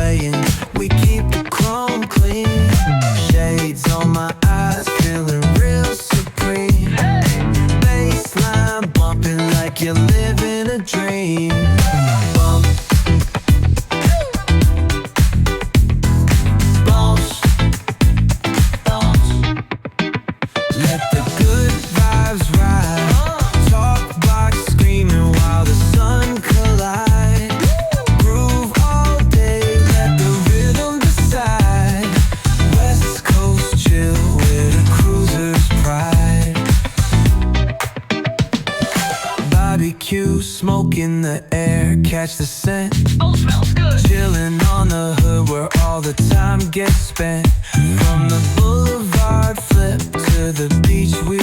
swaying, we keep the chrome clean. Shades on my eyes, feeling real supreme. Baseline bumping like you're living a dream. Bump. Bounce. Bounce. Let the good vibes ride. Talk box screaming while the sun collide. Groove all day, let the rhythm decide. West Coast chill with a cruiser's pride. Barbecue, smoke in the air, catch the scent. Oh, smells good. Chillin' on the hood where all the time gets spent. From the boulevard flip to the beach we